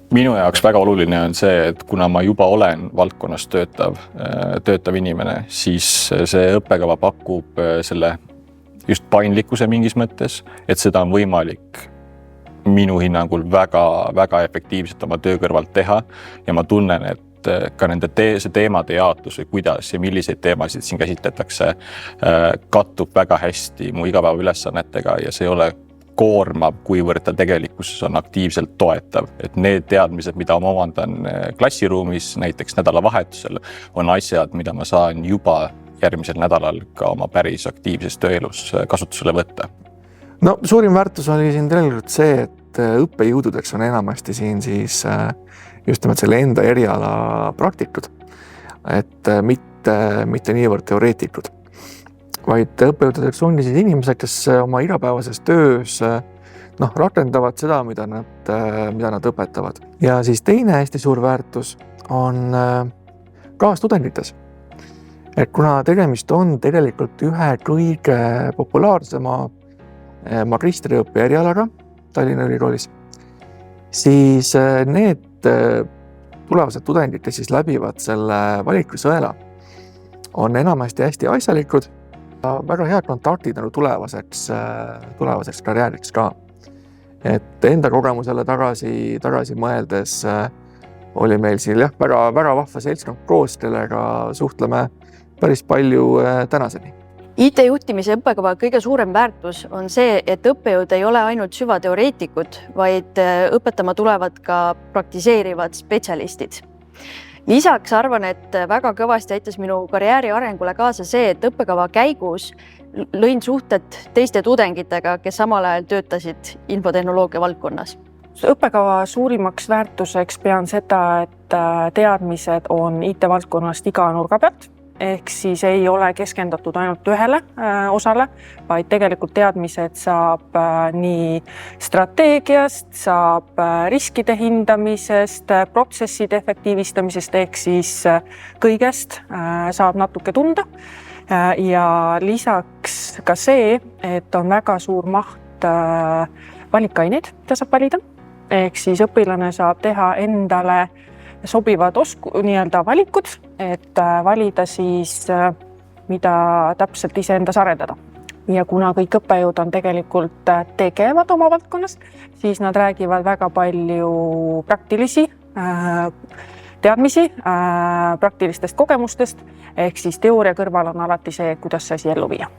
Minu jaoks väga oluline on see, et kuna ma juba olen valdkonnas töötav inimene, siis see õppekava pakub selle just paindlikkuse mingis mõttes, et seda on võimalik minu hinnangul väga efektiivselt oma töö kõrvalt teha ja ma tunnen, et ka nende see teemade jaotus või kuidas ja milliseid teemasid siin käsitletakse kattub väga hästi mu igapäeva ülesannetega ja see ei ole koormav, kuivõrd ta tegelikkuses on aktiivselt toetav. Et need teadmised, mida ma omandan klassiruumis, näiteks nädalavahetusel, on asjad, mida ma saan juba järgmisel nädalal ka oma päris aktiivses tööelus kasutusele võtta. No suurim väärtus oli siin tegelikult see, et õppejõududeks on enamasti siin siis just nimelt selle enda eriala praktikud, et mitte niivõrd teoreetikud, vaid õppejõududeks ongi siis inimesed, kes oma igapäevases töös rakendavad seda, mida nad õpetavad. Ja siis teine hästi suur väärtus on kaastudengites. Et kuna tegemist on tegelikult ühe kõige populaarsema magistriõppe erialaga Tallinna Ülikoolis, siis need tulevased tudengid, kes siis läbivad selle valikusõela, on enamasti hästi asjalikud ja väga head kontaktid tulevaseks karjääriks ka. Et enda kogemusele tagasi mõeldes oli meil siin väga vahva seltskond koos, kellega suhtleme päris palju tänaseni. IT-juhtimise õppekava kõige suurem väärtus on see, et õppejõud ei ole ainult süvateoreetikud, vaid õpetama tulevad ka praktiseerivad spetsialistid. Lisaks arvan, et väga kõvasti aitas minu karjääri arengule kaasa see, et õppekava käigus lõin suhted teiste tudengitega, kes samal ajal töötasid infotehnoloogia valdkonnas. Õppekava suurimaks väärtuseks pean seda, et teadmised on IT-valdkonnast iga nurga pealt. Ehk siis ei ole keskendatud ainult ühele osale, vaid tegelikult teadmised saab nii strateegiast, saab riskide hindamisest, protsesside efektiivistamisest ehk siis kõigest saab natuke tunda. Ja lisaks ka see, et on väga suur maht valikaineid, mida saab valida. Ehk siis õpilane saab teha endale sobivad valikud, et valida siis, mida täpselt iseendas arendada. Ja kuna kõik õppejõud on tegelikult tegevad oma valdkonnas, siis nad räägivad väga palju praktilisi teadmisi, praktilistest kogemustest, ehk siis teooria kõrval on alati see, kuidas see asi ellu viia.